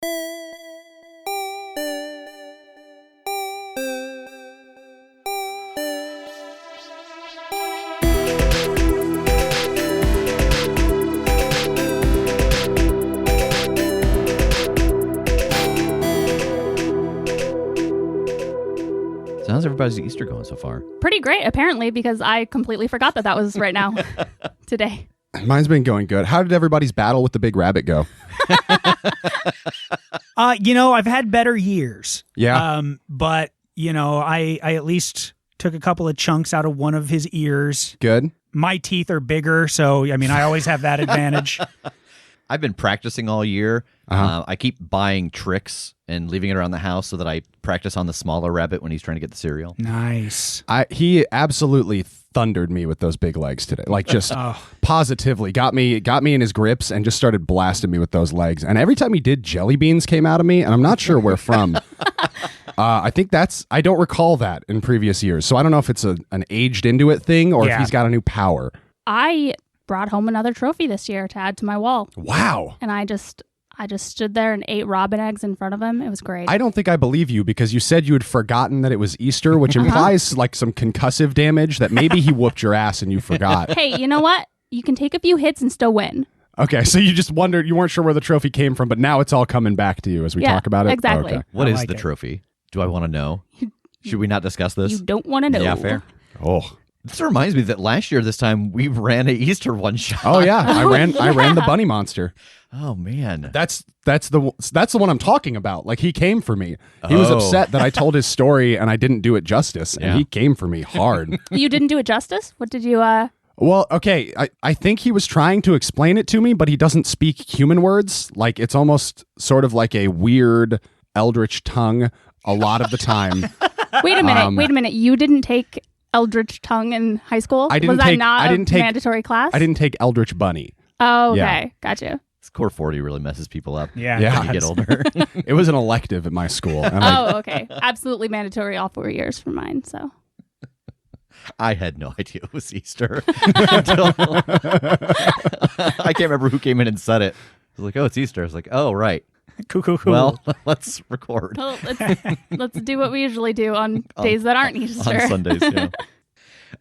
So how's everybody's Easter going so far? Pretty great, apparently, because I completely forgot that was right now today. Mine's been going good. How did everybody's battle with the big rabbit go? I've had better years. Yeah. But, I at least took a couple of chunks out of one of his ears. Good. My teeth are bigger, so, I always have that advantage. I've been practicing all year. Uh-huh. I keep buying tricks and leaving it around the house so that I practice on the smaller rabbit when he's trying to get the cereal. Nice. He absolutely thundered me with those big legs today. Like just positively got me in his grips and just started blasting me with those legs. And every time he did, jelly beans came out of me, and I'm not sure where from. I think I don't recall that in previous years. So I don't know if it's an aged into it thing or if he's got a new power. I brought home another trophy this year to add to my wall. Wow. And I just stood there and ate robin eggs in front of him. It was great. I don't think I believe you because you said you had forgotten that it was Easter, which implies like some concussive damage that maybe he whooped your ass and you forgot. Hey, you know what? You can take a few hits and still win. Okay, so you just wondered, you weren't sure where the trophy came from, but now it's all coming back to you as we talk about it? Exactly. Okay. What is the trophy? Do I want to know? Should we not discuss this? You don't want to know. Yeah, fair. Oh. This reminds me that last year this time we ran a Easter one shot. Oh yeah, I ran the bunny monster. Oh man. That's the one I'm talking about. Like he came for me. He was upset that I told his story and I didn't do it justice, and he came for me hard. You didn't do it justice? What did you Well, okay, I think he was trying to explain it to me, but he doesn't speak human words. Like it's almost sort of like a weird eldritch tongue a lot of the time. Wait a minute. You didn't take Eldritch Tongue in high school? I didn't Was that take- not I didn't a take- mandatory class? I didn't take Eldritch Bunny. Oh, okay. Yeah. Gotcha. This core 40 really messes people up. Yeah. When you get older. It was an elective at my school. And Okay. Absolutely mandatory all 4 years for mine, so. I had no idea it was Easter until I can't remember who came in and said it. I was like, oh, it's Easter. I was like, oh, right. Cool. Well, let's record. Well, let's do what we usually do on days that aren't Easter. On Sundays,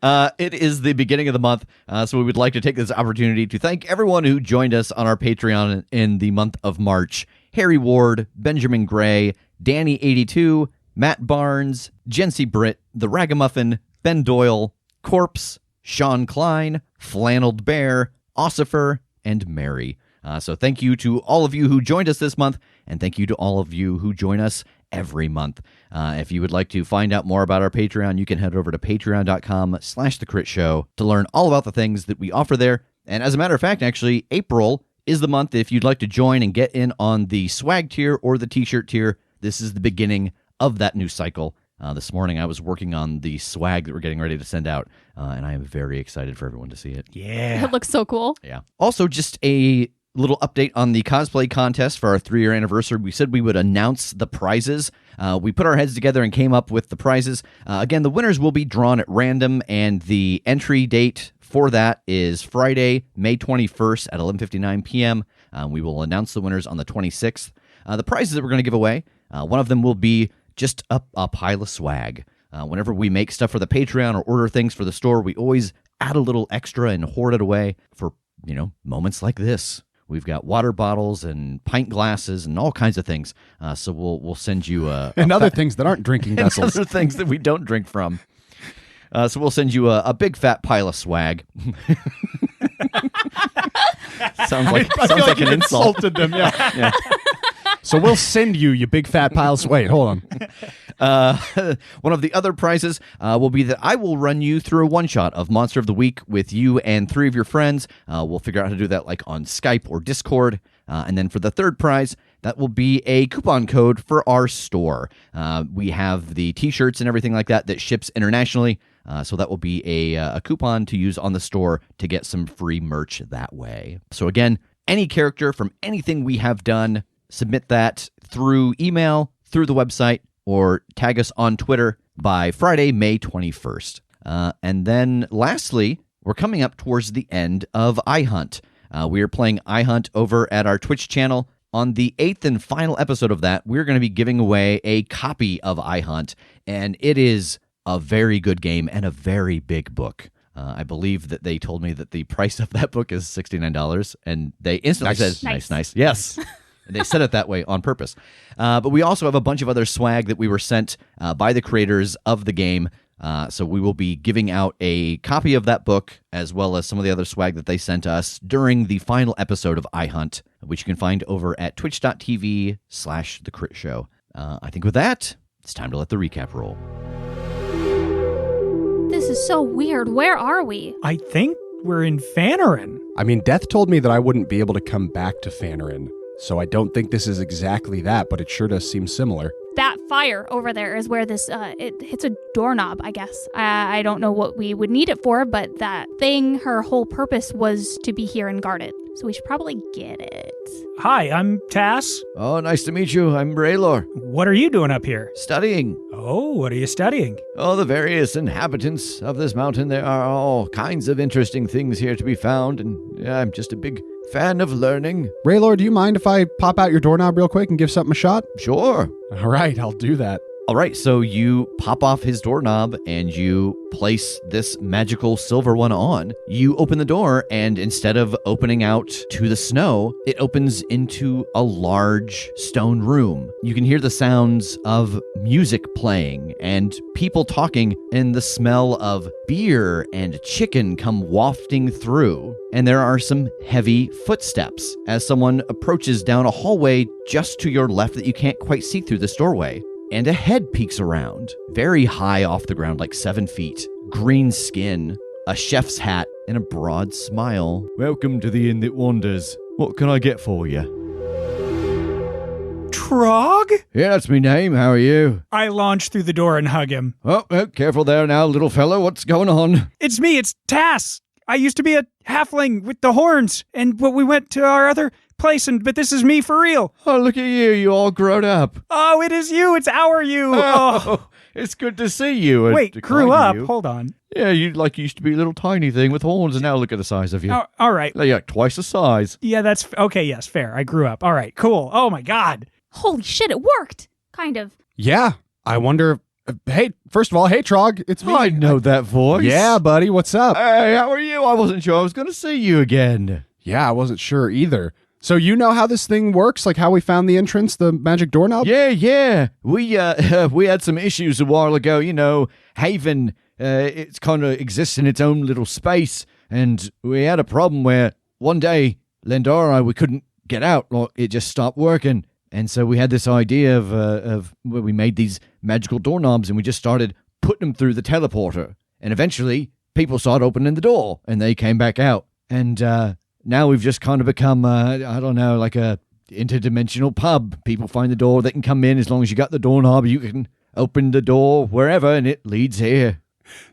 yeah. It is the beginning of the month, so we would like to take this opportunity to thank everyone who joined us on our Patreon in the month of March. Harry Ward, Benjamin Gray, Danny82, Matt Barnes, Jency Britt, The Ragamuffin, Ben Doyle, Corpse, Sean Klein, Flannelled Bear, Ossifer, and Mary. So thank you to all of you who joined us this month, and thank you to all of you who join us every month. If you would like to find out more about our Patreon, you can head over to patreon.com/theCritShow to learn all about the things that we offer there. And as a matter of fact, actually, April is the month if you'd like to join and get in on the swag tier or the t-shirt tier. This is the beginning of that new cycle. This morning I was working on the swag that we're getting ready to send out, and I am very excited for everyone to see it. Yeah. It looks so cool. Yeah. Also, just a little update on the cosplay contest for our 3-year anniversary. We said we would announce the prizes. We put our heads together and came up with the prizes. Again, the winners will be drawn at random, and the entry date for that is Friday, May 21st at 11:59 p.m. We will announce the winners on the 26th. The prizes that we're going to give away, one of them will be just a pile of swag. Whenever we make stuff for the Patreon or order things for the store, we always add a little extra and hoard it away for, moments like this. We've got water bottles and pint glasses and all kinds of things. So we'll send you and other things that aren't drinking vessels. And other things that we don't drink from. So we'll send you a big fat pile of swag. sounds like an insult. Insulted them, yeah. So we'll send you big fat piles. Wait, hold on. One of the other prizes will be that I will run you through a one-shot of Monster of the Week with you and 3 of your friends. We'll figure out how to do that like on Skype or Discord. And then for the third prize, that will be a coupon code for our store. We have the T-shirts and everything like that ships internationally. So that will be a coupon to use on the store to get some free merch that way. So again, any character from anything we have done, submit that through email, through the website, or tag us on Twitter by Friday, May 21st. And then lastly, we're coming up towards the end of iHunt. We are playing iHunt over at our Twitch channel. On the 8th and final episode of that, we're going to be giving away a copy of iHunt, and it is a very good game and a very big book. I believe that they told me that the price of that book is $69, and they instantly said, nice. Yes. And they said it that way on purpose. But we also have a bunch of other swag that we were sent by the creators of the game. So we will be giving out a copy of that book, as well as some of the other swag that they sent us during the final episode of iHunt, which you can find over at twitch.tv/The Crit Show. I think with that, it's time to let the recap roll. This is so weird. Where are we? I think we're in Fanarin. I mean, Death told me that I wouldn't be able to come back to Fanarin, so I don't think this is exactly that, but it sure does seem similar. That fire over there is where this, it hits a doorknob, I guess. I don't know what we would need it for, but that thing, her whole purpose was to be here and guard it. So we should probably get it. Hi, I'm Tass. Oh, nice to meet you. I'm Raylor. What are you doing up here? Studying. Oh, what are you studying? Oh, the various inhabitants of this mountain. There are all kinds of interesting things here to be found, and I'm just a big fan of learning. Raylor, do you mind if I pop out your doorknob real quick and give something a shot? Sure. All right, I'll do that. All right, so you pop off his doorknob and you place this magical silver one on. You open the door, and instead of opening out to the snow, it opens into a large stone room. You can hear the sounds of music playing and people talking, and the smell of beer and chicken come wafting through. And there are some heavy footsteps as someone approaches down a hallway just to your left that you can't quite see through this doorway. And a head peeks around, very high off the ground, like 7 feet. Green skin, a chef's hat, and a broad smile. Welcome to the Inn That Wanders. What can I get for you? Trog? Yeah, that's me name. How are you? I launch through the door and hug him. Oh, careful there now, little fellow. What's going on? It's me, it's Tass. I used to be a halfling with the horns, but we went to our other place, but this is me for real. Oh, look at you. You all grown up. Oh, it is you. It's our you. Oh, it's good to see you. Wait, grew up? Hold on. Yeah, you used to be a little tiny thing with horns, and now look at the size of you. Oh, all right. Like, yeah, twice the size. Yeah, that's okay. Yes, fair. I grew up. All right, cool. Oh my God. Holy shit, it worked. Kind of. Yeah, I wonder. Hey, first of all, hey, Trog, it's me. I know that voice. Yeah, buddy, what's up? Hey, how are you? I wasn't sure I was going to see you again. Yeah, I wasn't sure either. So you know how this thing works, like how we found the entrance, the magic doorknob? Yeah. We had some issues a while ago. You know, Haven, it's kind of exists in its own little space, and we had a problem where one day, Lendar and I, we couldn't get out. Like, it just stopped working. And so we had this idea of where we made these magical doorknobs, and we just started putting them through the teleporter. And eventually, people started opening the door, and they came back out. And now we've just kind of become, I don't know, like a interdimensional pub. People find the door, they can come in. As long as you got the doorknob, you can open the door wherever, and it leads here.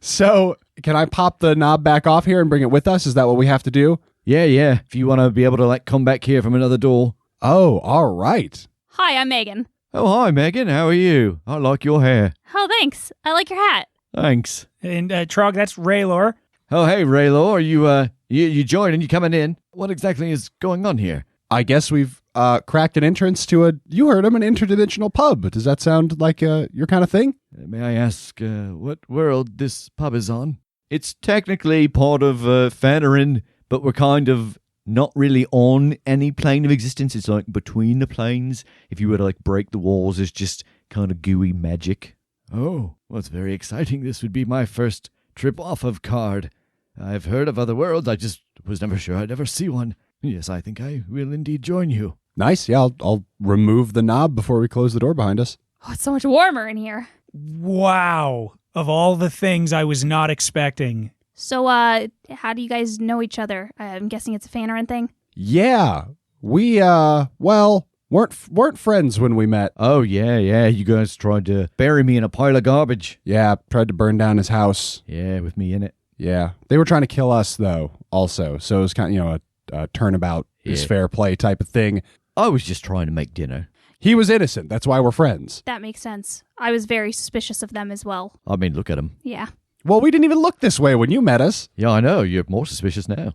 So can I pop the knob back off here and bring it with us? Is that what we have to do? Yeah. If you want to be able to, like, come back here from another door. Oh, all right. Hi, I'm Megan. Oh, hi, Megan. How are you? I like your hair. Oh, thanks. I like your hat. Thanks. And Trog, that's Raylor. Oh, hey, Raylor. You joining? You coming in? What exactly is going on here? I guess we've cracked an entrance to you heard him, an interdimensional pub. Does that sound like your kind of thing? May I ask what world this pub is on? It's technically part of Fanarin, but we're kind of not really on any plane of existence. It's like between the planes. If you were to like break the walls, it's just kind of gooey magic. Oh, well, it's very exciting. This would be my first trip off of Card. I've heard of other worlds. I just was never sure I'd ever see one. Yes, I think I will indeed join you. Nice. Yeah, I'll remove the knob before we close the door behind us. Oh, it's so much warmer in here. Wow. Of all the things I was not expecting. So, how do you guys know each other? I'm guessing it's a Fanarin thing? Yeah. We, weren't friends when we met. Oh, yeah. You guys tried to bury me in a pile of garbage. Yeah, tried to burn down his house. Yeah, with me in it. Yeah. They were trying to kill us, though, also. So it was kind of, a turnabout is fair play type of thing. I was just trying to make dinner. He was innocent. That's why we're friends. That makes sense. I was very suspicious of them as well. I mean, look at him. Yeah. Well, we didn't even look this way when you met us. Yeah, I know. You're more suspicious now.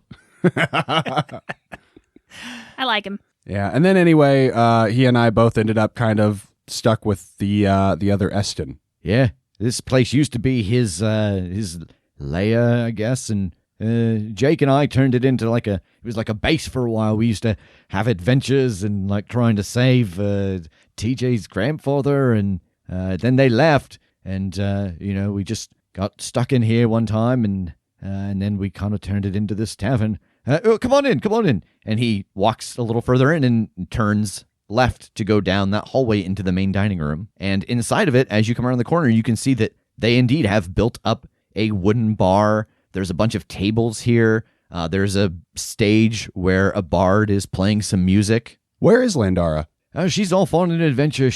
I like him. Yeah, and then anyway, he and I both ended up kind of stuck with the other Estin. Yeah, this place used to be his lair, I guess, and Jake and I turned it into it was like a base for a while. We used to have adventures and like trying to save TJ's grandfather, and then they left, and we just got stuck in here one time, and then we kind of turned it into this tavern. Come on in. And he walks a little further in and turns left to go down that hallway into the main dining room. And inside of it, as you come around the corner, you can see that they indeed have built up a wooden bar. There's a bunch of tables here. There's a stage where a bard is playing some music. Where is Landara? She's off on an adventure.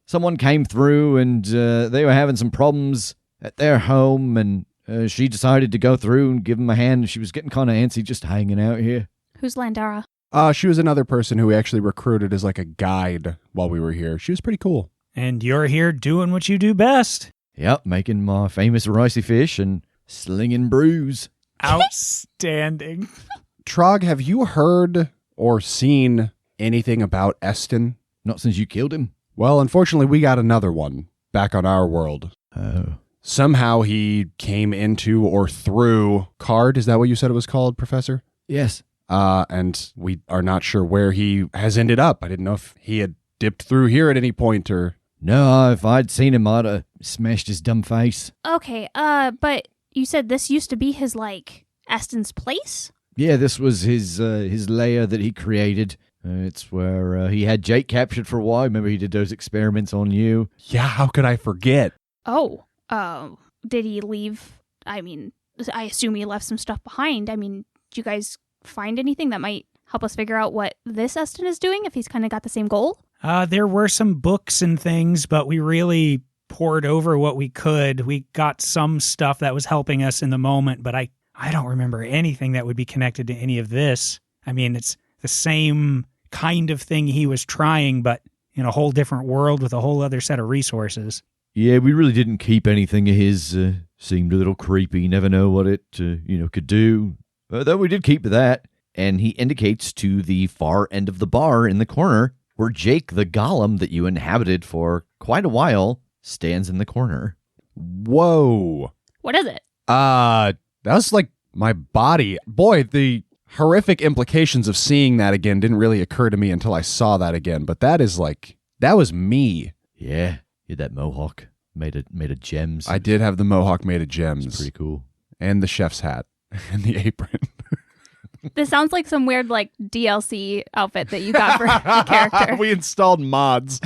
Someone came through and they were having some problems at their home, and she decided to go through and give them a hand. She was getting kind of antsy just hanging out here. Who's Landara? She was another person who we actually recruited as like a guide while we were here. She was pretty cool. And you're here doing what you do best. Yep, making my famous ricey fish and slinging brews. Outstanding. Trog, have you heard or seen anything about Estin? Not since you killed him. Well, unfortunately, we got another one back on our world. Oh. Somehow he came into or through Card. Is that what you said it was called, Professor? Yes. And we are not sure where he has ended up. I didn't know if he had dipped through here at any point or... No, if I'd seen him, I'd have smashed his dumb face. Okay, but you said this used to be his, Estin's place? Yeah, this was his lair that he created. It's where he had Jake captured for a while. Remember he did those experiments on you? Yeah, how could I forget? Oh, did he leave? I mean, I assume he left some stuff behind. I mean, did you guys find anything that might help us figure out what this Estin is doing, if he's kind of got the same goal? There were some books and things, but we really poured over what we could. We got some stuff that was helping us in the moment, but I don't remember anything that would be connected to any of this. I mean, it's the same kind of thing he was trying, but in a whole different world with a whole other set of resources. Yeah, we really didn't keep anything of his. Seemed a little creepy. You never know what it, could do. Though we did keep that. And he indicates to the far end of the bar in the corner where Jake, the golem that you inhabited for quite a while, stands in the corner. Whoa. What is it? That was like my body. Boy, the horrific implications of seeing that again didn't really occur to me until I saw that again. But that was me. Yeah, you had that mohawk made of gems. I did have the mohawk made of gems. It's pretty cool. And the chef's hat and the apron. This sounds like some weird, DLC outfit that you got for the character. We installed mods.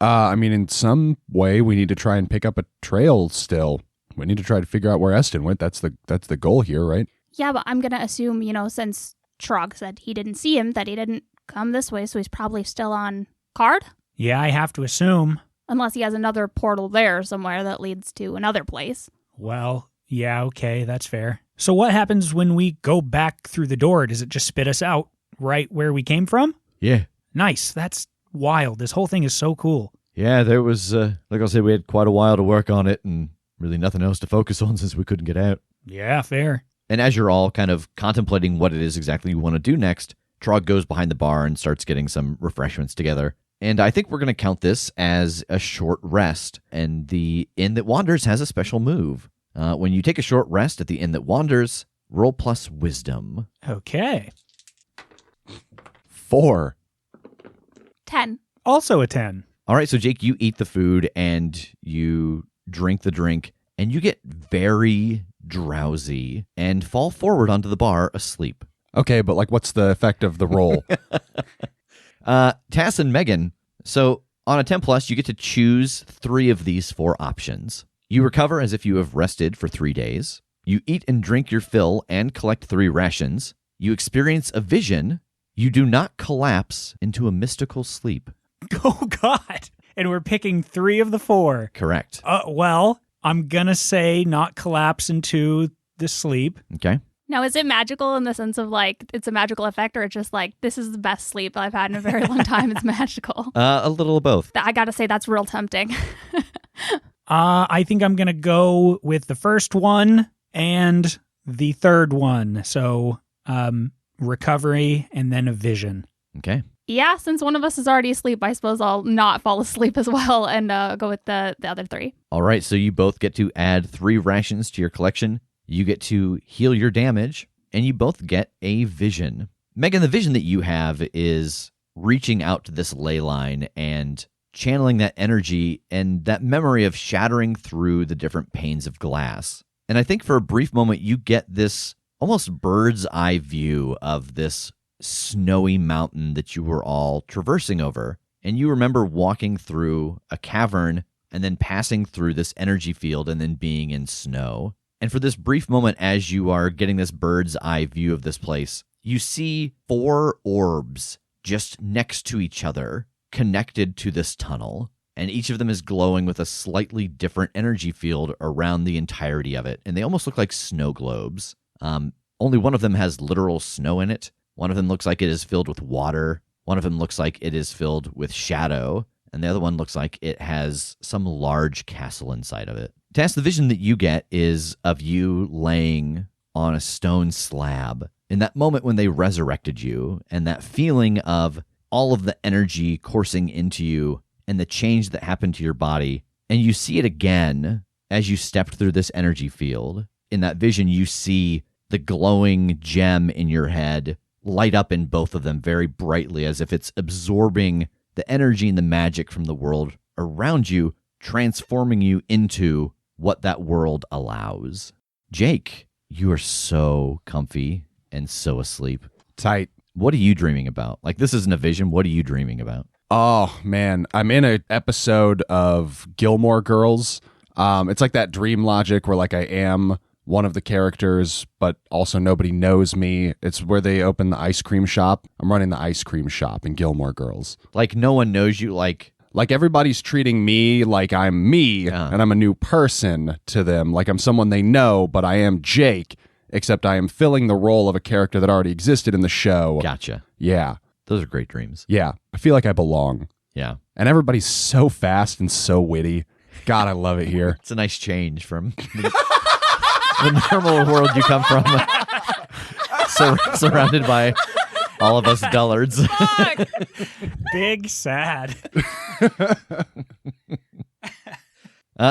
I mean, in some way, we need to try and pick up a trail still. We need to try to figure out where Estin went. That's the goal here, right? Yeah, but I'm going to assume, since Trog said he didn't see him, that he didn't come this way, so he's probably still on Card? Yeah, I have to assume. Unless he has another portal there somewhere that leads to another place. Well, yeah, okay, that's fair. So what happens when we go back through the door? Does it just spit us out right where we came from? Yeah. Nice. That's wild. This whole thing is so cool. Yeah, there was, like I said, we had quite a while to work on it and really nothing else to focus on since we couldn't get out. Yeah, fair. And as you're all kind of contemplating what it is exactly you want to do next, Trog goes behind the bar and starts getting some refreshments together. And I think we're going to count this as a short rest. And the Inn That Wanders has a special move. When you take a short rest at the Inn That Wanders, roll plus wisdom. Okay. 4. 10. Also a 10. All right, so Jake, you eat the food and you drink the drink, and you get very drowsy and fall forward onto the bar asleep. Okay, but what's the effect of the roll? Tass and Megan, so on a 10 plus, you get to choose 3 of these 4 options. You recover as if you have rested for 3 days. You eat and drink your fill and collect 3 rations. You experience a vision. You do not collapse into a mystical sleep. Oh, God. And we're picking 3 of the 4. Correct. Well, I'm going to say not collapse into the sleep. Okay. Now, is it magical in the sense of it's a magical effect, or it's just this is the best sleep I've had in a very long time? It's magical. A little of both. I got to say, that's real tempting. I think I'm going to go with the first one and the third one. So recovery, and then a vision. Okay. Yeah, since one of us is already asleep, I suppose I'll not fall asleep as well and go with the other 3. All right, so you both get to add 3 rations to your collection. You get to heal your damage, and you both get a vision. Megan, the vision that you have is reaching out to this ley line and channeling that energy and that memory of shattering through the different panes of glass. And I think for a brief moment, you get this almost bird's eye view of this snowy mountain that you were all traversing over. And you remember walking through a cavern and then passing through this energy field and then being in snow. And for this brief moment, as you are getting this bird's eye view of this place, you see 4 orbs just next to each other, connected to this tunnel. And each of them is glowing with a slightly different energy field around the entirety of it. And they almost look like snow globes. Only one of them has literal snow in it. One of them looks like it is filled with water. One of them looks like it is filled with shadow. And the other one looks like it has some large castle inside of it. Tass, the vision that you get is of you laying on a stone slab in that moment when they resurrected you, and that feeling of all of the energy coursing into you and the change that happened to your body. And you see it again as you stepped through this energy field. In that vision, you see the glowing gem in your head light up in both of them very brightly, as if it's absorbing the energy and the magic from the world around you, transforming you into what that world allows. Jake, you are so comfy and so asleep. Tight. What are you dreaming about? Like, this isn't a vision. What are you dreaming about? Oh, man. I'm in an episode of Gilmore Girls. It's like that dream logic where like I am one of the characters, but also nobody knows me. It's where they open the ice cream shop. I'm running the ice cream shop in Gilmore Girls. Like, no one knows you, like everybody's treating me like I'm me, and I'm a new person to them. Like I'm someone they know, but I am Jake, except I am filling the role of a character that already existed in the show. Gotcha. Yeah. Those are great dreams. Yeah. I feel like I belong. Yeah. And everybody's so fast and so witty. God, I love it here. It's a nice change from the normal world you come from. Surrounded by all of us dullards. Big sad.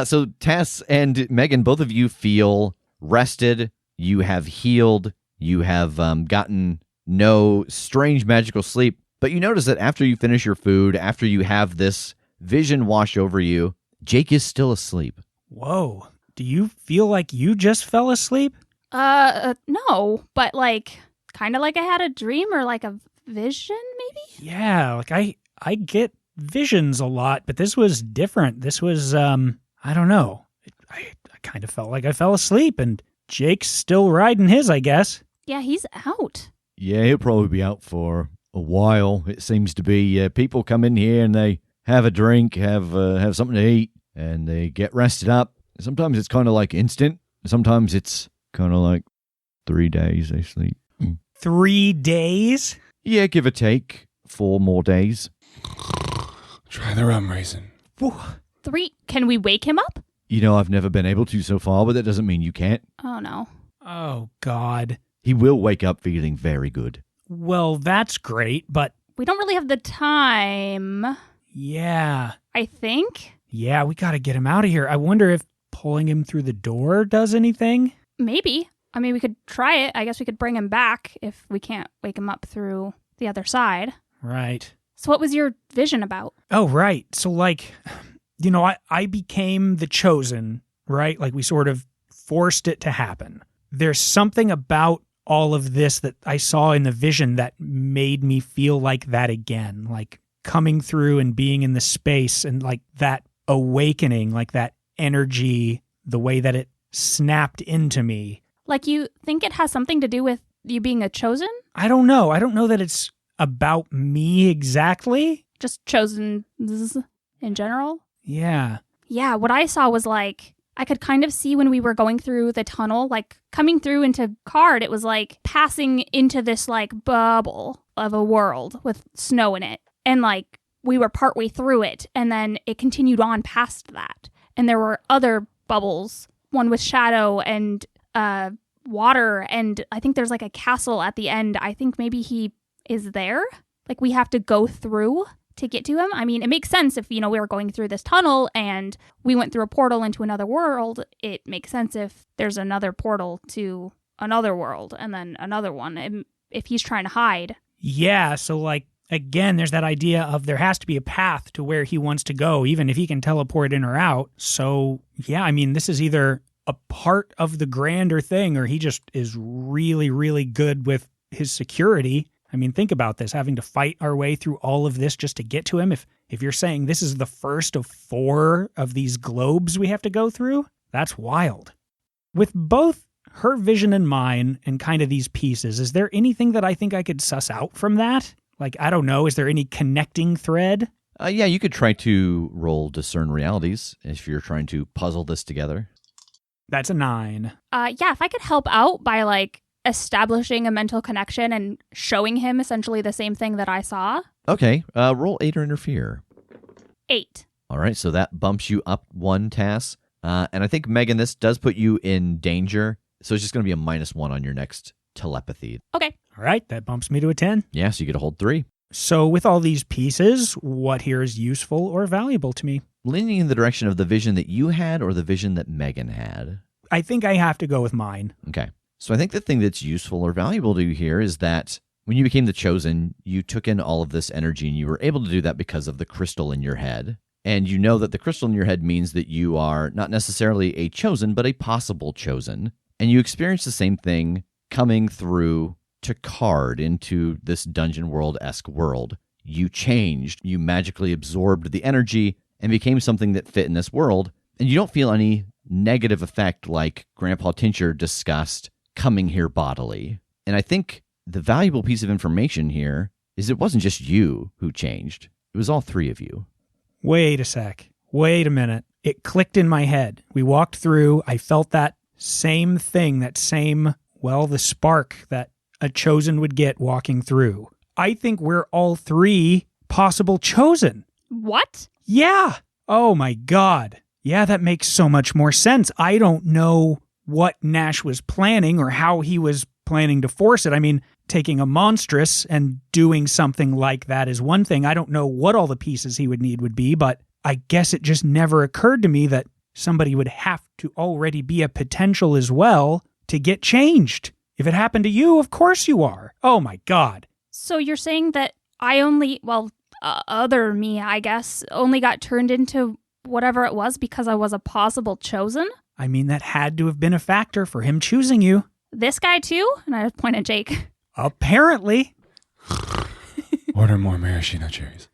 So Tass and Megan, both of you feel rested. You have healed. You have gotten no strange magical sleep. But you notice that after you finish your food, after you have this vision wash over you, Jake is still asleep. Whoa. Do you feel like you just fell asleep? No, but like, kind of like I had a dream or like a vision, maybe? Yeah, like I get visions a lot, but this was different. This was, I don't know. I kind of felt like I fell asleep, and Jake's still riding his, I guess. Yeah, he's out. Yeah, he'll probably be out for a while. It seems to be people come in here and they have a drink, have something to eat, and they get rested up. Sometimes it's kind of like instant. Sometimes it's kind of like 3 days they sleep. 3 days? Yeah, give or take 4 more days. Try the rum raisin. 3? Can we wake him up? You know, I've never been able to so far, but that doesn't mean you can't. Oh, no. Oh, God. He will wake up feeling very good. Well, that's great, but... We don't really have the time. Yeah. I think? Yeah, we gotta get him out of here. I wonder if pulling him through the door does anything? Maybe. I mean, we could try it. I guess we could bring him back if we can't wake him up through the other side. Right. So what was your vision about? Oh, right. So, like, you know, I became the chosen, right? Like, we sort of forced it to happen. There's something about all of this that I saw in the vision that made me feel like that again. Like, coming through and being in the space and, like, that awakening, like, that energy, the way that it snapped into me. Like, you think it has something to do with you being a chosen? I don't know. I don't know that it's about me exactly. Just chosen in general? Yeah. Yeah, what I saw was like, I could kind of see when we were going through the tunnel, like coming through into Card, it was like passing into this like bubble of a world with snow in it. And like we were partway through it and then it continued on past that. And there were other bubbles, one with shadow and water, and I think there's like a castle at the end. I think maybe he is there. Like we have to go through to get to him. I mean, it makes sense if, we were going through this tunnel and we went through a portal into another world. It makes sense if there's another portal to another world and then another one, and if he's trying to hide. Yeah, so like, again, there's that idea of there has to be a path to where he wants to go, even if he can teleport in or out. So, yeah, I mean, this is either a part of the grander thing or he just is really, really good with his security. I mean, think about this, having to fight our way through all of this just to get to him. If you're saying this is the first of 4 of these globes we have to go through, that's wild. With both her vision and mine and kind of these pieces, is there anything that I think I could suss out from that? Like, I don't know, is there any connecting thread? Yeah, you could try to roll Discern Realities if you're trying to puzzle this together. That's a 9. Yeah, if I could help out by like establishing a mental connection and showing him essentially the same thing that I saw. Okay, roll Aid or Interfere. 8. All right, so that bumps you up 1, Tass. And I think, Megan, this does put you in danger, so it's just going to be a -1 on your next telepathy. Okay. All right, that bumps me to a 10. Yeah, so you get a hold 3. So with all these pieces, what here is useful or valuable to me? Leaning in the direction of the vision that you had or the vision that Megan had? I think I have to go with mine. Okay. So I think the thing that's useful or valuable to you here is that when you became the Chosen, you took in all of this energy, and you were able to do that because of the crystal in your head. And you know that the crystal in your head means that you are not necessarily a Chosen, but a possible Chosen. And you experience the same thing coming through to Card into this dungeon world-esque world. You changed, you magically absorbed the energy and became something that fit in this world. And you don't feel any negative effect like Grandpa Tincher discussed coming here bodily. And I think the valuable piece of information here is it wasn't just you who changed. It was all 3 of you. Wait a sec. Wait a minute. It clicked in my head. We walked through. I felt that same thing, that same, the spark that a Chosen would get walking through. I think we're all 3 possible Chosen. What? Yeah. Oh my God. Yeah, that makes so much more sense. I don't know what Nash was planning or how he was planning to force it. I mean, taking a monstrous and doing something like that is one thing. I don't know what all the pieces he would need would be, but I guess it just never occurred to me that somebody would have to already be a potential as well to get changed. If it happened to you, of course you are. Oh my God. So you're saying that I only, other me, I guess, only got turned into whatever it was because I was a possible Chosen? I mean, that had to have been a factor for him choosing you. This guy too? And I point at Jake. Apparently. Order more maraschino cherries.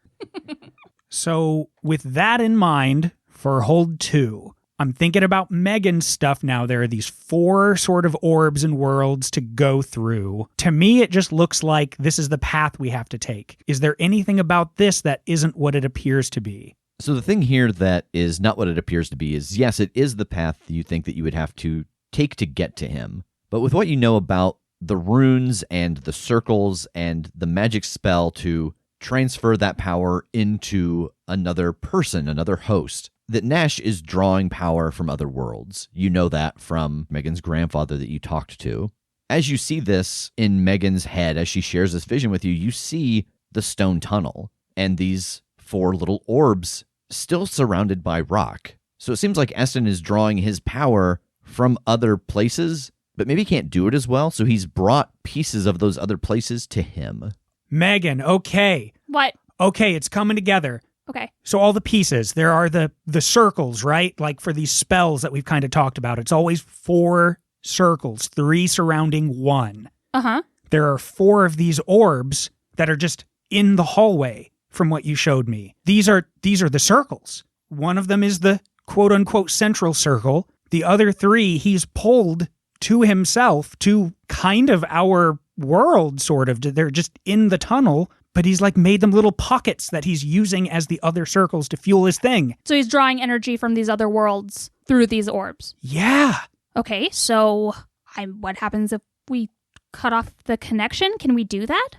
So with that in mind, for hold 2, I'm thinking about Megan's stuff now. There are these 4 sort of orbs and worlds to go through. To me, it just looks like this is the path we have to take. Is there anything about this that isn't what it appears to be? So the thing here that is not what it appears to be is, yes, it is the path you think that you would have to take to get to him. But with what you know about the runes and the circles and the magic spell to transfer that power into another person, another host, that Nash is drawing power from other worlds. You know that from Megan's grandfather that you talked to. As you see this in Megan's head, as she shares this vision with you, you see the stone tunnel and these 4 little orbs still surrounded by rock. So it seems like Estin is drawing his power from other places, but maybe can't do it as well, so he's brought pieces of those other places to him. Megan, okay. What? Okay, it's coming together. Okay. So all the pieces, there are the circles, right? Like for these spells that we've kind of talked about, it's always 4 circles, 3 surrounding 1. Uh-huh. There are 4 of these orbs that are just in the hallway from what you showed me. These are the circles. One of them is the quote-unquote central circle. The other 3 he's pulled to himself, to kind of our world, sort of. They're just in the tunnel, but he's like made them little pockets that he's using as the other circles to fuel his thing. So he's drawing energy from these other worlds through these orbs. Yeah. Okay, so what happens if we cut off the connection? Can we do that?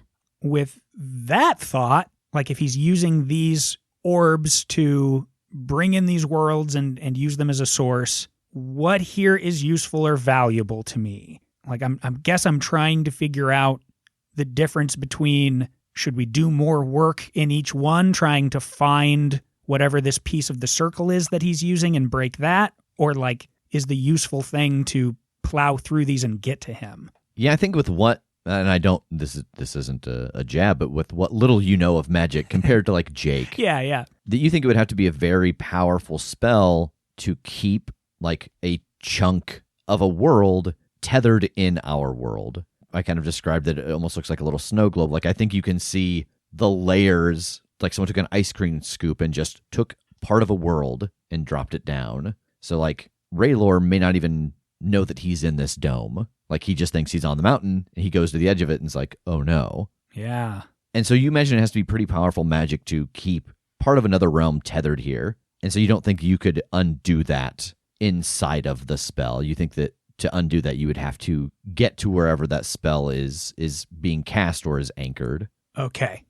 With that thought, like if he's using these orbs to bring in these worlds and use them as a source, what here is useful or valuable to me? Like I'm trying to figure out the difference between should we do more work in each one, trying to find whatever this piece of the circle is that he's using and break that, or like is the useful thing to plow through these and get to him? Yeah, I think with what, and I don't, this isn't a jab, but with what little you know of magic compared to like Jake. Yeah. That you think it would have to be a very powerful spell to keep like a chunk of a world tethered in our world. I kind of described that it almost looks like a little snow globe. Like I think you can see the layers, like someone took an ice cream scoop and just took part of a world and dropped it down. So like Raylor may not even know that he's in this dome. Like he just thinks he's on the mountain and he goes to the edge of it and is like, oh no. Yeah. And so you imagine it has to be pretty powerful magic to keep part of another realm tethered here. And so you don't think you could undo that inside of the spell. You think that to undo that, you would have to get to wherever that spell is being cast or is anchored. Okay,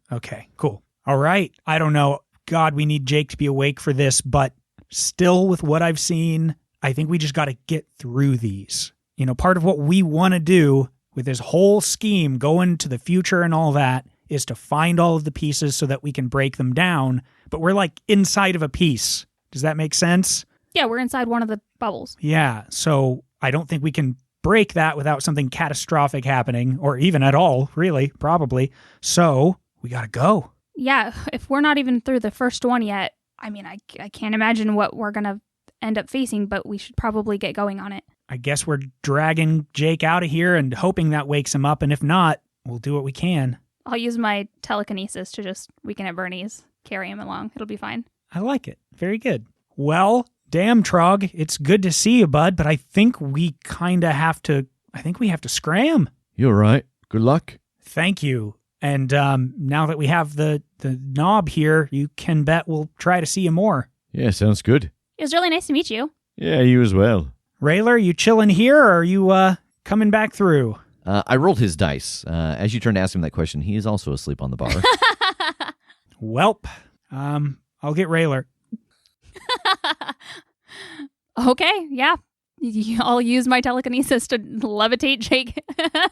cool. All right. I don't know. God, we need Jake to be awake for this, but still with what I've seen, I think we just got to get through these. You know, part of what we want to do with this whole scheme going to the future and all that is to find all of the pieces so that we can break them down, but we're like inside of a piece. Does that make sense? Yeah, we're inside one of the bubbles. Yeah, so I don't think we can break that without something catastrophic happening, or even at all, really, probably. So we got to go. Yeah, if we're not even through the first one yet, I mean, I can't imagine what we're going to end up facing, but we should probably get going on it. I guess we're dragging Jake out of here and hoping that wakes him up, and if not, we'll do what we can. I'll use my telekinesis to just weaken at Bernie's, carry him along. It'll be fine. I like it. Very good. Well, damn, Trog, it's good to see you, bud, but I think we have to scram. You're right. Good luck. Thank you. And now that we have the knob here, you can bet we'll try to see you more. Yeah, sounds good. It was really nice to meet you. Yeah, you as well. Rayler, you chilling here, or are you coming back through? I rolled his dice. As you turn to ask him that question, he is also asleep on the bar. Welp. I'll get Rayler. Okay, yeah. I'll use my telekinesis to levitate Jake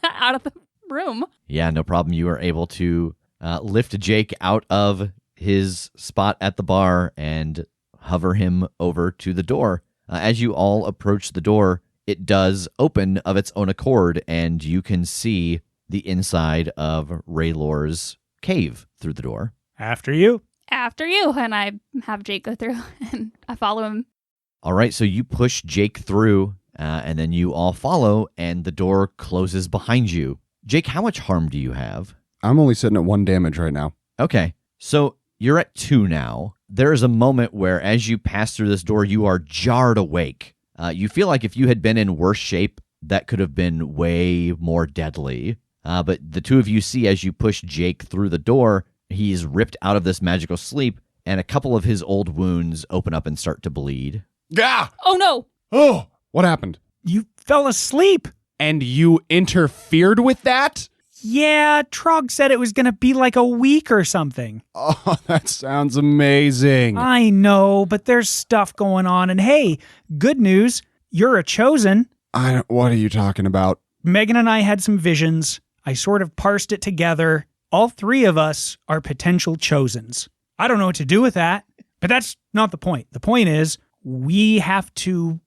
out of the room. Yeah, no problem. You are able to lift Jake out of his spot at the bar and hover him over to the door. As you all approach the door, it does open of its own accord, and you can see the inside of Raylor's cave through the door. After you. After you. And I have Jake go through, and I follow him. All right, so you push Jake through, and then you all follow, and the door closes behind you. Jake, how much harm do you have? I'm only sitting at 1 damage right now. Okay, so you're at 2 now. There is a moment where as you pass through this door, you are jarred awake. You feel like if you had been in worse shape, that could have been way more deadly. But the two of you see as you push Jake through the door, he's ripped out of this magical sleep, and a couple of his old wounds open up and start to bleed. Gah! Oh, no. Oh, what happened? You fell asleep. And you interfered with that? Yeah, Trog said it was going to be like a week or something. Oh, that sounds amazing. I know, but there's stuff going on. And hey, good news, you're a chosen. What are you talking about? Megan and I had some visions. I sort of parsed it together. All 3 of us are potential chosens. I don't know what to do with that, but that's not the point. The point is we have to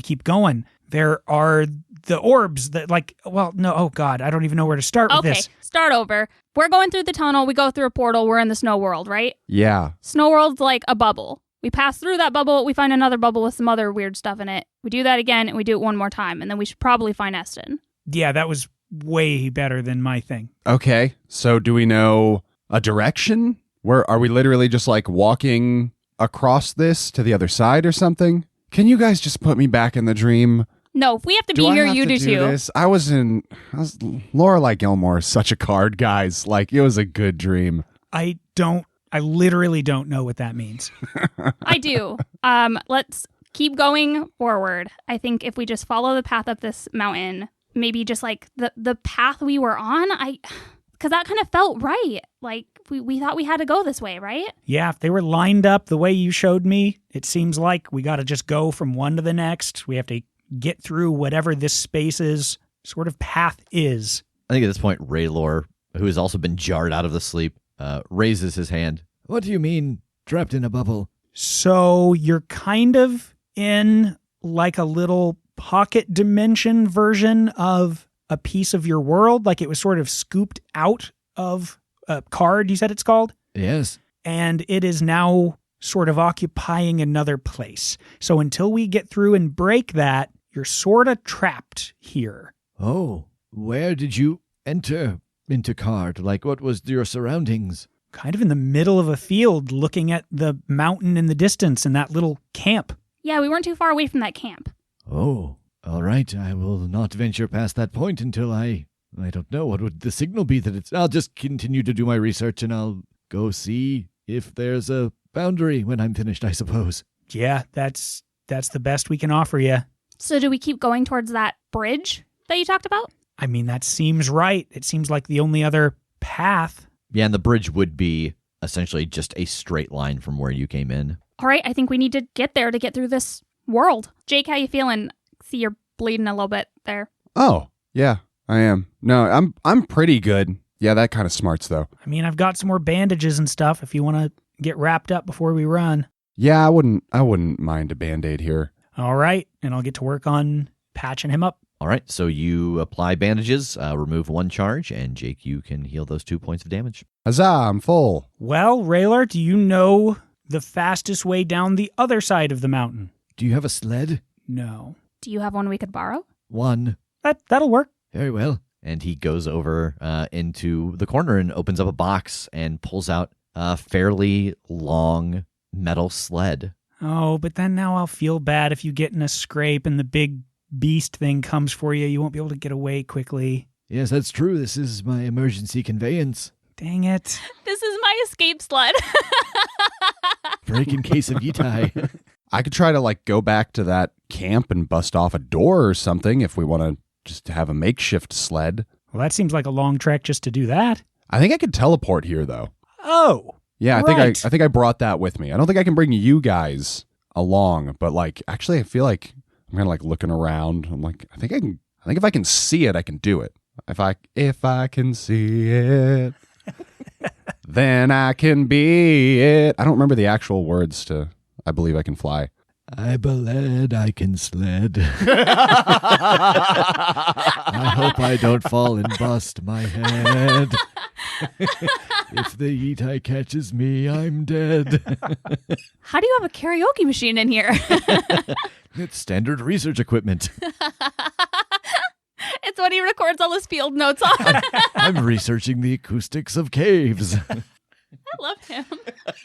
keep going. There are the orbs that oh God, I don't even know where to start with this. Okay, start over. We're going through the tunnel. We go through a portal. We're in the snow world, right? Yeah. Snow world's like a bubble. We pass through that bubble. We find another bubble with some other weird stuff in it. We do that again, and we do it one more time, and then we should probably find Estin. Yeah, that was way better than my thing. Okay, so do we know a direction? Where are we literally just like walking across this to the other side or something? Can you guys just put me back in the dream? No, if we have to be here, you do too. This? Lorelai Gilmore is such a card, guys. Like, it was a good dream. I literally don't know what that means. I do. Let's keep going forward. I think if we just follow the path up this mountain, maybe just like the path we were on, because that kind of felt right. Like we thought we had to go this way, right? Yeah, if they were lined up the way you showed me, it seems like we got to just go from one to the next. We have to get through whatever this space is sort of path is. I think at this point, Raylor, who has also been jarred out of the sleep, raises his hand. What do you mean, trapped in a bubble? So you're kind of in like a little pocket dimension version of a piece of your world, like it was sort of scooped out of a card, you said it's called? Yes. And it is now sort of occupying another place. So until we get through and break that, you're sort of trapped here. Oh, where did you enter into card? Like, what was your surroundings? Kind of in the middle of a field looking at the mountain in the distance and that little camp. Yeah, we weren't too far away from that camp. Oh, all right. I will not venture past that point until I don't know. What would the signal be that it's... I'll just continue to do my research and I'll go see if there's a boundary when I'm finished, I suppose. Yeah, that's the best we can offer you. So do we keep going towards that bridge that you talked about? I mean, that seems right. It seems like the only other path. Yeah, and the bridge would be essentially just a straight line from where you came in. All right, I think we need to get there to get through this world. Jake, how you feeling? See, you're bleeding a little bit there. Oh, yeah, I am. No, I'm pretty good. Yeah, that kind of smarts though. I mean, I've got some more bandages and stuff if you want to get wrapped up before we run. Yeah, I wouldn't mind a Band-Aid here. All right, and I'll get to work on patching him up. All right, so you apply bandages, remove one charge, and Jake, you can heal those 2 points of damage. Huzzah, I'm full. Well, Raylor, do you know the fastest way down the other side of the mountain? Do you have a sled? No. Do you have one we could borrow? One. That'll work. Very well. And he goes over into the corner and opens up a box and pulls out a fairly long metal sled. Oh, but then now I'll feel bad if you get in a scrape and the big beast thing comes for you. You won't be able to get away quickly. Yes, that's true. This is my emergency conveyance. Dang it. This is my escape sled. Break in case of Yitai. I could try to like go back to that camp and bust off a door or something if we want to just have a makeshift sled. Well, that seems like a long trek just to do that. I think I could teleport here though. Oh. Yeah, right. I think I brought that with me. I don't think I can bring you guys along, but like actually I feel like I'm kind of like looking around. I'm like I think if I can see it, I can do it. If I can see it, then I can be it. I don't remember the actual words to I believe I can fly. I bled, I can sled. I hope I don't fall and bust my head. If the Yitai catches me, I'm dead. How do you have a karaoke machine in here? It's standard research equipment. It's what he records all his field notes on. I'm researching the acoustics of caves. I love him.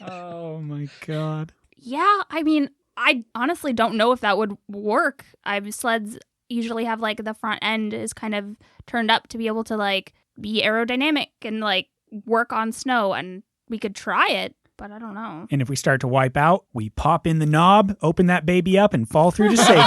Oh my God. Yeah, I mean, I honestly don't know if that would work. Sleds usually have like the front end is kind of turned up to be able to like be aerodynamic and like work on snow, and we could try it, but I don't know. And if we start to wipe out, we pop in the knob, open that baby up, and fall through to safety.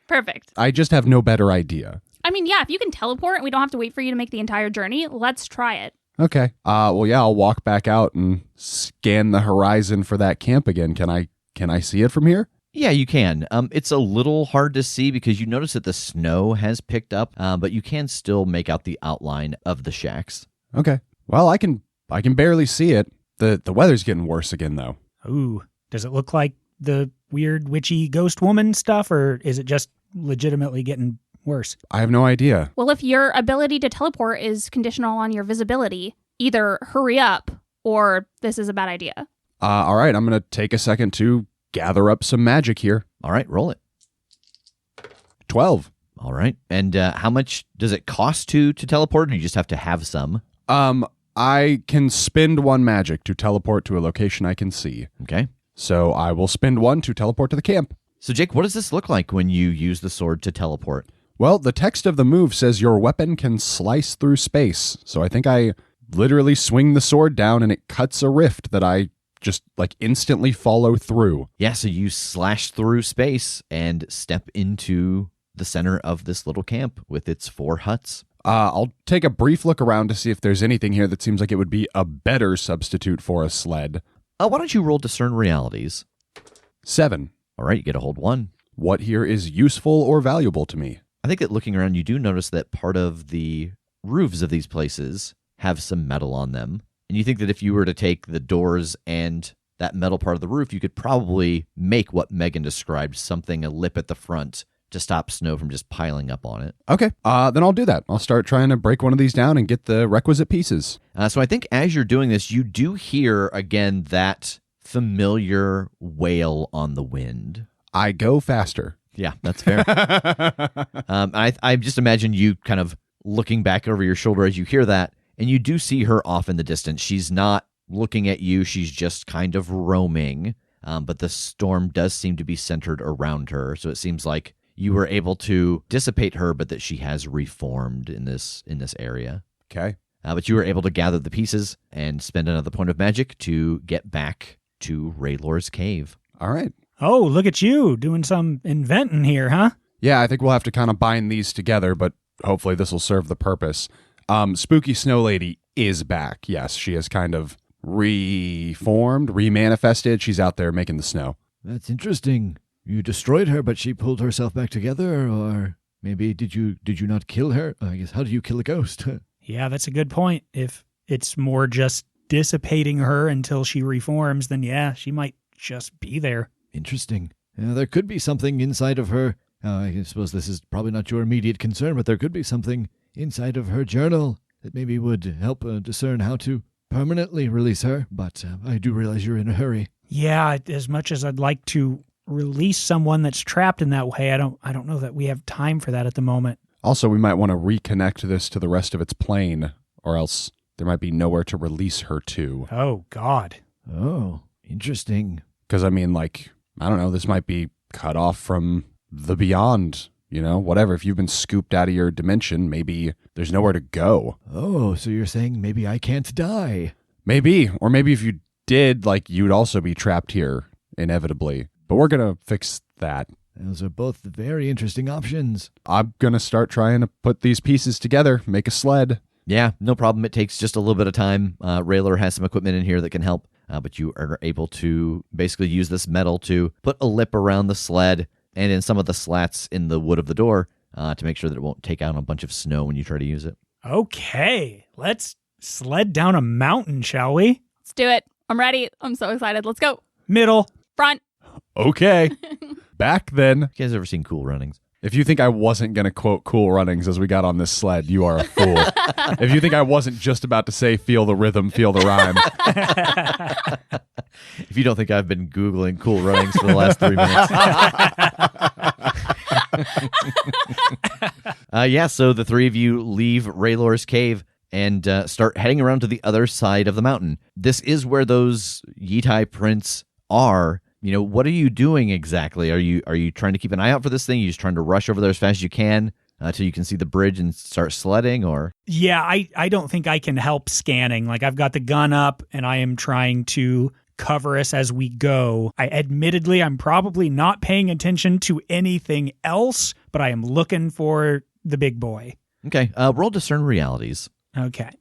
Perfect. I just have no better idea. I mean, yeah, if you can teleport and we don't have to wait for you to make the entire journey, let's try it. Okay. Well, yeah, I'll walk back out and scan the horizon for that camp again. Can I see it from here? Yeah, you can. It's a little hard to see because you notice that the snow has picked up, but you can still make out the outline of the shacks. Okay. Well, I can barely see it. The weather's getting worse again, though. Ooh. Does it look like the weird witchy ghost woman stuff, or is it just legitimately getting worse? I have no idea. Well, if your ability to teleport is conditional on your visibility, either hurry up or this is a bad idea. All right, I'm going to take a second to gather up some magic here. All right, roll it. 12. All right. And how much does it cost to teleport, or you just have to have some? I can spend one magic to teleport to a location I can see. Okay. So I will spend one to teleport to the camp. So, Jake, what does this look like when you use the sword to teleport? Well, the text of the move says your weapon can slice through space. So I think I literally swing the sword down and it cuts a rift that I just like instantly follow through. Yeah, so you slash through space and step into the center of this little camp with its 4 huts. I'll take a brief look around to see if there's anything here that seems like it would be a better substitute for a sled. Why don't you roll Discern Realities? 7. All right, you get a hold 1. what here is useful or valuable to me. I think that looking around, you do notice that part of the roofs of these places have some metal on them. And you think that if you were to take the doors and that metal part of the roof, you could probably make what Megan described, something, a lip at the front to stop snow from just piling up on it. Okay, then I'll do that. I'll start trying to break one of these down and get the requisite pieces. So I think as you're doing this, you do hear, again, that familiar wail on the wind. I go faster. Yeah, that's fair. I just imagine you kind of looking back over your shoulder as you hear that, and you do see her off in the distance. She's not looking at you. She's just kind of roaming, but the storm does seem to be centered around her. So it seems like you were able to dissipate her, but that she has reformed in this area. Okay. But you were able to gather the pieces and spend another point of magic to get back to Raylor's cave. All right. Oh, look at you doing some inventing here, huh? Yeah, I think we'll have to kind of bind these together, but hopefully this will serve the purpose. Spooky Snow Lady is back. Yes, she has kind of reformed, remanifested. She's out there making the snow. That's interesting. You destroyed her, but she pulled herself back together, or maybe did you not kill her? I guess, how do you kill a ghost? Yeah, that's a good point. If it's more just dissipating her until she reforms, then yeah, she might just be there. Interesting. There could be something inside of her. I suppose this is probably not your immediate concern, but there could be something inside of her journal that maybe would help discern how to permanently release her. But I do realize you're in a hurry. Yeah, as much as I'd like to release someone that's trapped in that way, I don't know that we have time for that at the moment. Also, we might want to reconnect this to the rest of its plane, or else there might be nowhere to release her to. Oh, God. Oh, interesting. Because, I mean, I don't know, this might be cut off from the beyond, whatever. If you've been scooped out of your dimension, maybe there's nowhere to go. Oh, so you're saying maybe I can't die. Maybe. Or maybe if you did, you'd also be trapped here, inevitably. But we're going to fix that. Those are both very interesting options. I'm going to start trying to put these pieces together, make a sled. Yeah, no problem. It takes just a little bit of time. Raylor has some equipment in here that can help, but you are able to basically use this metal to put a lip around the sled and in some of the slats in the wood of the door to make sure that it won't take out a bunch of snow when you try to use it. Okay, let's sled down a mountain, shall we? Let's do it. I'm ready. I'm so excited. Let's go. Middle. Front. Okay. Back then. You guys ever seen Cool Runnings? If you think I wasn't going to quote Cool Runnings as we got on this sled, you are a fool. If you think I wasn't just about to say feel the rhythm, feel the rhyme. If you don't think I've been Googling Cool Runnings for the last 3 minutes. So the three of you leave Raylor's cave and start heading around to the other side of the mountain. This is where those Yitai prints are. What are you doing exactly? Are you trying to keep an eye out for this thing? Are you just trying to rush over there as fast as you can till you can see the bridge and start sledding? Or yeah, I don't think I can help scanning. I've got the gun up and I am trying to cover us as we go. Admittedly, I'm probably not paying attention to anything else, but I am looking for the big boy. Okay, roll discern realities. Okay.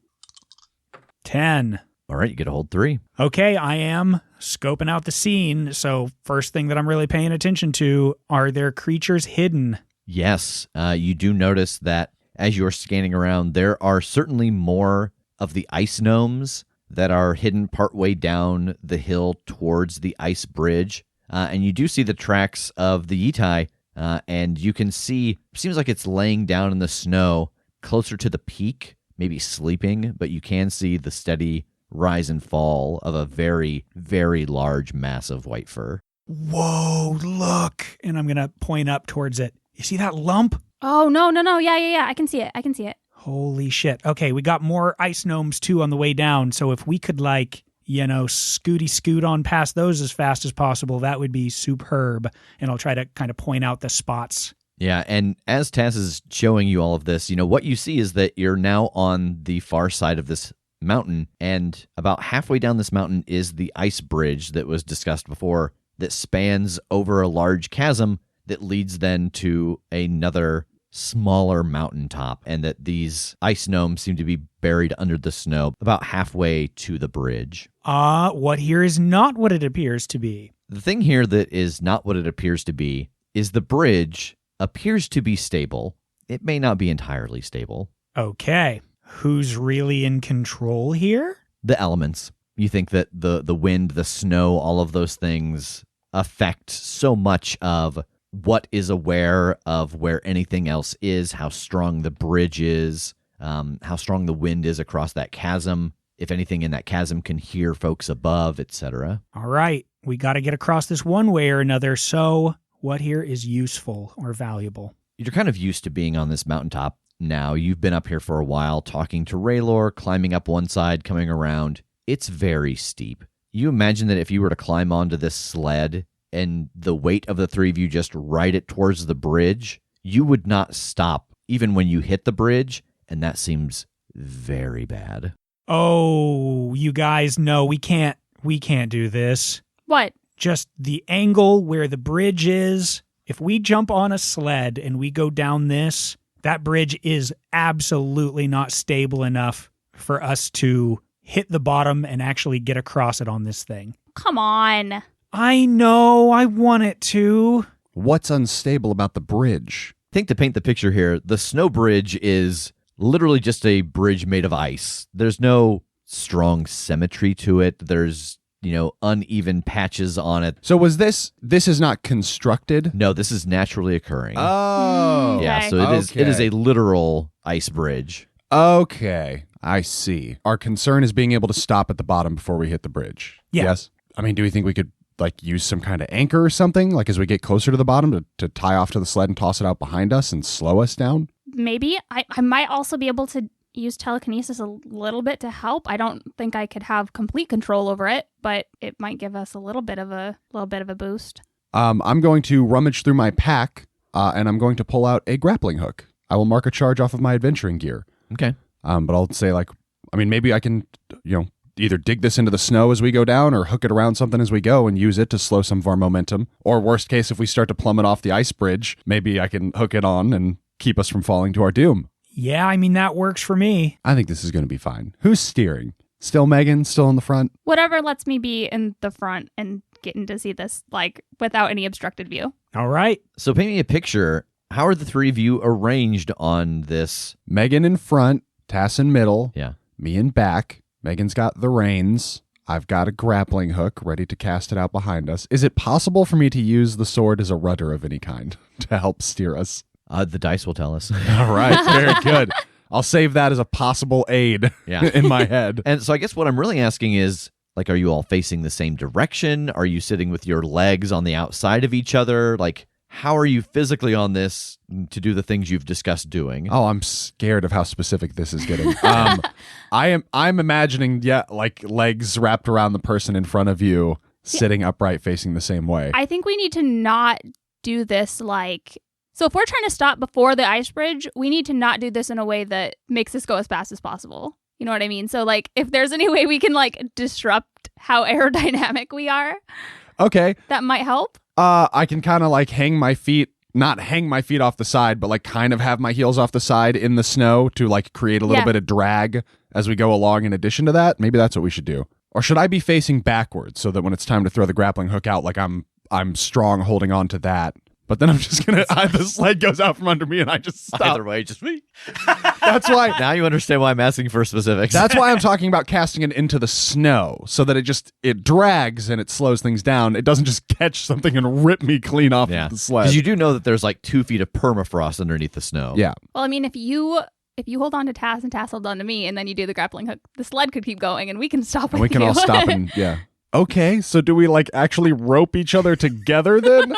10. All right, you get a hold 3. Okay, I am scoping out the scene. So first thing that I'm really paying attention to, are there creatures hidden? Yes, you do notice that as you're scanning around, there are certainly more of the ice gnomes that are hidden partway down the hill towards the ice bridge. And you do see the tracks of the Yitai, and you can see, seems like it's laying down in the snow closer to the peak, maybe sleeping, but you can see the steady rise and fall of a very, very large mass of white fur. Whoa, look. And I'm going to point up towards it. You see that lump? Oh, no. Yeah. I can see it. Holy shit. Okay, we got more ice gnomes too on the way down. So if we could scoot on past those as fast as possible, that would be superb. And I'll try to kind of point out the spots. Yeah, and as Tass is showing you all of this, what you see is that you're now on the far side of this mountain, and about halfway down this mountain is the ice bridge that was discussed before that spans over a large chasm that leads then to another smaller mountaintop, and that these ice gnomes seem to be buried under the snow about halfway to the bridge. What here is not what it appears to be. The thing here that is not what it appears to be is the bridge appears to be stable. It may not be entirely stable. Okay. Who's really in control here? The elements. You think that the wind, the snow, all of those things affect so much of what is aware of where anything else is, how strong the bridge is, how strong the wind is across that chasm, if anything in that chasm can hear folks above, etc. All right. We got to get across this one way or another. So what here is useful or valuable? You're kind of used to being on this mountaintop now. You've been up here for a while, talking to Raylor, climbing up one side, coming around. It's very steep. You imagine that if you were to climb onto this sled and the weight of the three of you just ride it towards the bridge, you would not stop even when you hit the bridge, and that seems very bad. Oh, you guys, no, we can't do this. What? Just the angle where the bridge is. If we jump on a sled and we go down this, that bridge is absolutely not stable enough for us to hit the bottom and actually get across it on this thing. Come on. I know, I want it to. What's unstable about the bridge? I think to paint the picture here, the snow bridge is literally just a bridge made of ice. There's no strong symmetry to it. There's, uneven patches on it. So was this is not constructed? No, this is naturally occurring. Oh. Okay. Yeah, so it is a literal ice bridge. Okay, I see. Our concern is being able to stop at the bottom before we hit the bridge. Yeah. Yes? I mean, do we think we could use some kind of anchor or something, as we get closer to the bottom to tie off to the sled and toss it out behind us and slow us down? Maybe. I might also be able to use telekinesis a little bit to help. I don't think I could have complete control over it, but it might give us a little bit of a boost. I'm going to rummage through my pack, and I'm going to pull out a grappling hook. I will mark a charge off of my adventuring gear. Okay. But I'll say maybe I can, either dig this into the snow as we go down or hook it around something as we go and use it to slow some of our momentum. Or worst case, if we start to plummet off the ice bridge, maybe I can hook it on and keep us from falling to our doom. Yeah, I mean, that works for me. I think this is going to be fine. Who's steering? Still Megan? Still in the front? Whatever lets me be in the front and getting to see this, without any obstructed view. All right. So paint me a picture. How are the three of you arranged on this? Megan in front, Tass in middle, Yeah. me in back. Megan's got the reins. I've got a grappling hook ready to cast it out behind us. Is it possible for me to use the sword as a rudder of any kind to help steer us? The dice will tell us. All right, very good. I'll save that as a possible aid in my head. And so I guess what I'm really asking is, are you all facing the same direction? Are you sitting with your legs on the outside of each other? How are you physically on this to do the things you've discussed doing? Oh, I'm scared of how specific this is getting. I'm imagining, legs wrapped around the person in front of you, sitting upright, facing the same way. I think we need to not do this So if we're trying to stop before the ice bridge, we need to not do this in a way that makes us go as fast as possible. You know what I mean? So if there's any way we can disrupt how aerodynamic we are, okay, that might help. I can kind of hang my feet, not hang my feet off the side, but kind of have my heels off the side in the snow to create a little bit of drag as we go along. In addition to that, maybe that's what we should do. Or should I be facing backwards so that when it's time to throw the grappling hook out, I'm strong holding on to that? But then I'm just going to, the sled goes out from under me and I just stop. Either way, just me. That's why. Now you understand why I'm asking for specifics. That's why I'm talking about casting it into the snow so that it drags and it slows things down. It doesn't just catch something and rip me clean off of the sled. Because you do know that there's 2 feet of permafrost underneath the snow. Yeah. Well, I mean, if you hold on to Tass and Tass hold on to me and then you do the grappling hook, the sled could keep going and we can stop And with we can you. all stop and, yeah. Okay, so do we actually rope each other together then?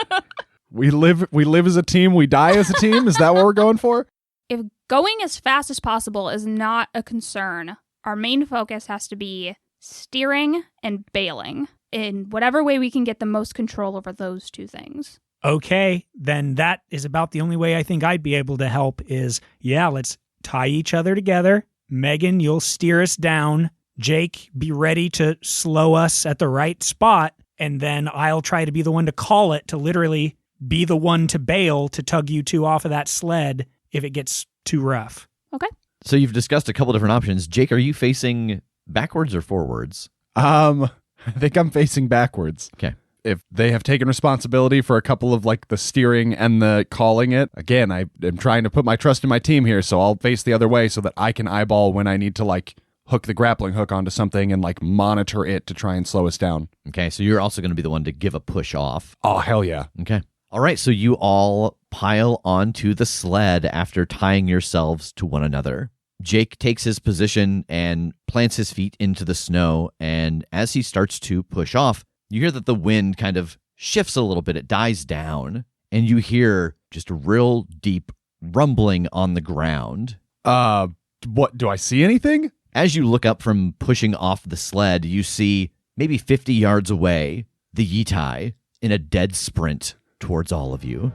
We live as a team, we die as a team? Is that what we're going for? If going as fast as possible is not a concern, our main focus has to be steering and bailing in whatever way we can get the most control over those two things. Okay, then that is about the only way I think I'd be able to help is, let's tie each other together. Megan, you'll steer us down. Jake, be ready to slow us at the right spot. And then I'll try to be the one to call it, to literally be the one to bail, to tug you two off of that sled if it gets too rough. Okay. So you've discussed a couple different options. Jake, are you facing backwards or forwards? I think I'm facing backwards. Okay. if they have taken responsibility for a couple of like the steering and the calling it, again, I am trying to put my trust in my team here, so I'll face the other way so that I can eyeball when I need to like hook the grappling hook onto something and like monitor it to try and slow us down. Okay, so you're also going to be the one to give a push off. Oh, hell yeah. Okay. All right, so you all pile onto the sled after tying yourselves to one another. Jake takes his position and plants his feet into the snow, and as he starts to push off, you hear that the wind kind of shifts a little bit. It dies down, and you hear just a real deep rumbling on the ground. What, do I see anything? As you look up from pushing off the sled, you see maybe 50 yards away the Yitai in a dead sprint towards all of you.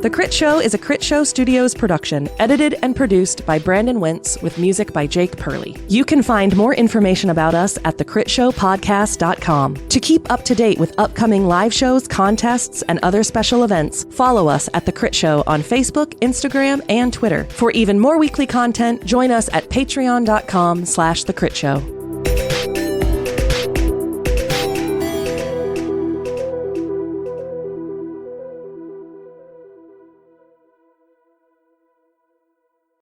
The Critshow is a Critshow Studios production, edited and produced by Brandon Wentz with music by Jake Purley. You can find more information about us at thecritshowpodcast.com. To keep up to date with upcoming live shows, contests, and other special events, follow us at The Crit Show on Facebook, Instagram, and Twitter. For even more weekly content, join us at patreon.com/thecritShow.